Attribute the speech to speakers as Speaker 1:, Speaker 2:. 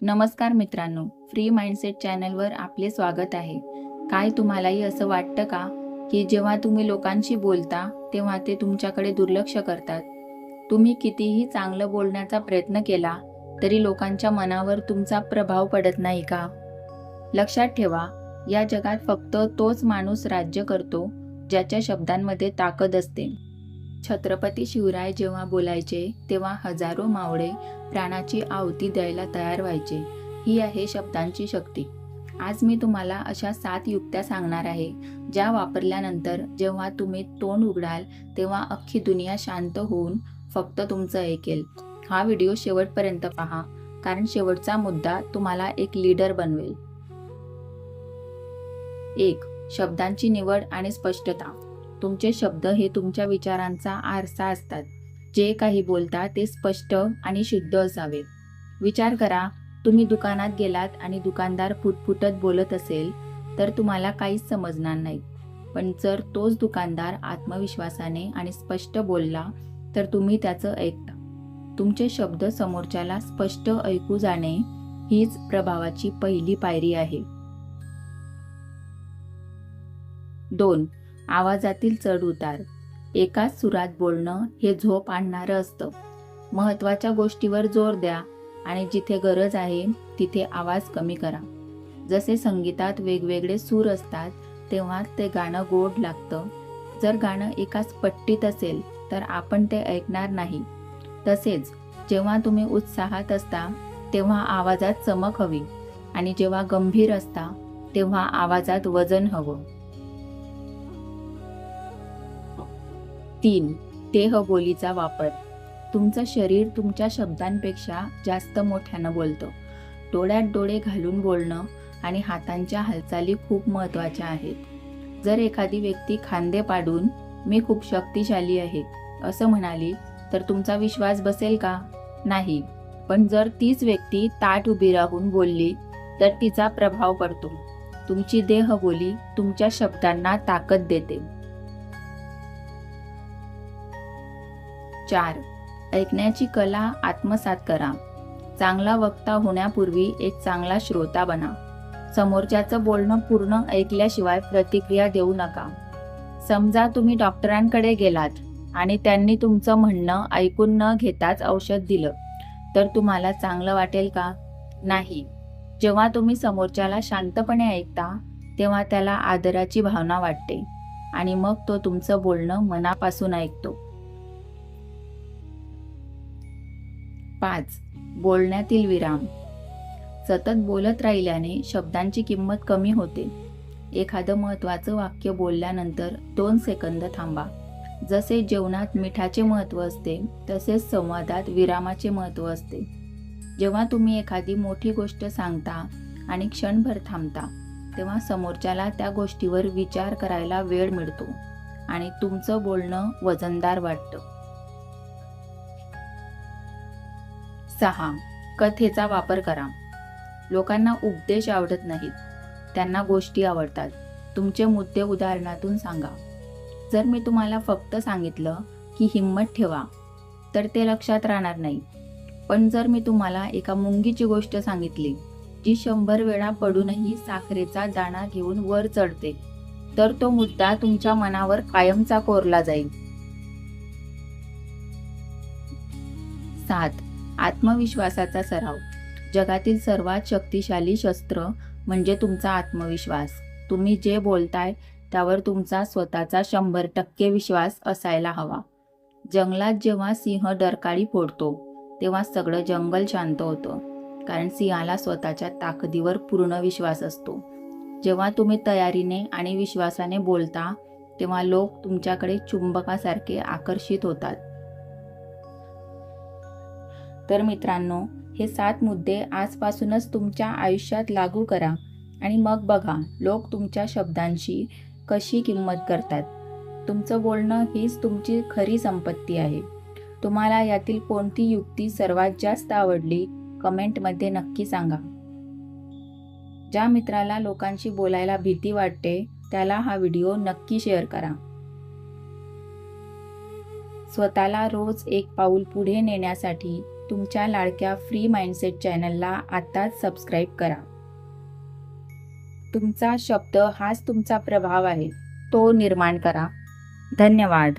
Speaker 1: नमस्कार मित्रांनो, free mindset चॅनलवर आपले स्वागत आहे. काय तुम्हालाही असं वाटतं का की जेव्हा तुम्ही लोकांशी बोलता तेव्हा ते तुमच्याकडे दुर्लक्ष करतात? तुम्ही कितीही चांगलं बोलण्याचा प्रयत्न केला तरी लोकांच्या मनावर तुमचा प्रभाव पडत नाही का? लक्षात ठेवा, या जगात फक्त तोच माणूस राज्य करतो ज्याच्या शब्दांमध्ये ताकद असते. छत्रपती शिवराय जेव्हा बोलायचे तेव्हा हजारो मावळे प्राणाची आहुती द्यायला तयार व्हायचे. ही आहे शब्दांची शक्ती. आज मी तुम्हाला अशा 7 युक्त्या सांगणार आहे, ज्या वापरल्यानंतर जेव्हा तुम्ही तोंड उघडाल तेव्हा अख्खी दुनिया शांत होऊन फक्त तुमचं ऐकेल. हा व्हिडिओ शेवटपर्यंत पहा, कारण शेवटचा मुद्दा तुम्हाला एक लीडर बनवेल. 1. शब्दांची निवड आणि स्पष्टता. तुमचे शब्द हे तुमच्या विचारांचा आरसा असतात. जे काही बोलता ते स्पष्ट आणि शुद्ध असावे. विचार करा, तुम्ही दुकानात गेलात आणि दुकानदार फुटफुटत बोलत असेल तर तुम्हाला काहीच समजणार नाही. पण जर तोच दुकानदार आत्मविश्वासाने आणि स्पष्ट बोलला तर तुम्ही त्याचं ऐकता. तुमचे शब्द समोरच्याला स्पष्ट ऐकू जाणे हीच प्रभावाची पहिली पायरी आहे. 2. आवाजातील चढ उतार. एकाच सुरात बोलणं हे झोप आणणारं असतं. महत्त्वाच्या गोष्टीवर जोर द्या आणि जिथे गरज आहे तिथे आवाज कमी करा. जसे संगीतात वेगवेगळे सूर असतात तेव्हा ते गाणं गोड लागतं. जर गाणं एकाच पट्टीत असेल तर आपण ते ऐकणार नाही. तसेच जेव्हा तुम्ही उत्साहात असता तेव्हा आवाजात चमक हवी आणि जेव्हा गंभीर असता तेव्हा आवाजात वजन हवं. 3. देहबोलीचा वापर. तुमचं शरीर तुमच्या शब्दांपेक्षा जास्त मोठ्यानं बोलतं. डोळ्यात डोळे घालून बोलणं आणि हातांच्या हालचाली खूप महत्त्वाच्या आहेत. जर एखादी व्यक्ती खांदे पाडून "मी खूप शक्तिशाली आहे" असं म्हणाली तर तुमचा विश्वास बसेल का? नाही. पण जर तीच व्यक्ती ताठ उभी राहून बोलली तर तिचा प्रभाव पडतो. तुमची देहबोली तुमच्या शब्दांना ताकद देते. 4. ऐकण्याची कला आत्मसात करा. चांगला वक्ता होण्यापूर्वी एक चांगला श्रोता बना. समोरच्याचं बोलणं पूर्ण ऐकल्याशिवाय प्रतिक्रिया देऊ नका. समजा तुम्ही डॉक्टरांकडे गेलात आणि त्यांनी तुमचं म्हणणं ऐकून न घेताच औषध दिलं तर तुम्हाला चांगलं वाटेल का? नाही. जेव्हा तुम्ही समोरच्याला शांतपणे ऐकता तेव्हा त्याला आदराची भावना वाटते आणि मग तो तुमचं बोलणं मनापासून ऐकतो. 5. बोलण्यातील विराम. सतत बोलत राहिल्याने शब्दांची किंमत कमी होते. एखादं महत्त्वाचं वाक्य बोलल्यानंतर 2 सेकंद थांबा. जसे जेवणात मिठाचे महत्त्व असते तसेच संवादात विरामाचे महत्त्व असते. जेव्हा तुम्ही एखादी मोठी गोष्ट सांगता आणि क्षणभर थांबता तेव्हा समोरच्याला त्या गोष्टीवर विचार करायला वेळ मिळतो आणि तुमचं बोलणं वजनदार वाटतं. 6. कथेचा वापर करा. लोकांना उपदेश आवडत नाहीत, त्यांना गोष्टी आवडतात. तुमचे मुद्दे उदाहरणातून सांगा. जर मी तुम्हाला फक्त सांगितलं की हिम्मत ठेवा तर ते लक्षात राहणार नाही. पण जर मी तुम्हाला एका मुंगीची गोष्ट सांगितली जी 100 वेळा पडूनही साखरेचा दाणा घेऊन वर चढते तर तो मुद्दा तुमच्या मनावर कायमचा कोरला जाईल. 7. आत्मविश्वासाचा सराव. जगातील सर्वात शक्तिशाली शस्त्र म्हणजे तुमचा आत्मविश्वास. तुम्ही जे बोलताय त्यावर तुमचा स्वतःचा 100% विश्वास असायला हवा. जंगलात जेव्हा सिंह डरकाळी फोडतो तेव्हा सगळं जंगल शांत होतं, कारण सिंहाला स्वतःच्या ताकदीवर पूर्ण विश्वास असतो. जेव्हा तुम्ही तयारीने आणि विश्वासाने बोलता तेव्हा लोक तुमच्याकडे चुंबकासारखे आकर्षित होतात. तर मित्रांनो, हे 7 मुद्दे आजपासूनच तुमच्या आयुष्यात लागू करा आणि मग बघा लोक तुमच्या शब्दांची कशी किंमत करतात. तुमचं बोलणं हीच तुमची खरी संपत्ती आहे. तुम्हाला यातील कोणती युक्ती सर्वात जास्त आवडली कमेंटमध्ये नक्की सांगा. ज्या मित्राला लोकांशी बोलायला भीती वाटते त्याला हा व्हिडिओ नक्की शेअर करा. स्वतःला रोज एक पाऊल पुढे नेण्यासाठी तुमच्या लाडक्या फ्री माइंडसेट चॅनलला आताच सबस्क्राईब करा. तुमचा शब्द हाच तुमचा प्रभाव आहे, तो निर्माण करा. धन्यवाद.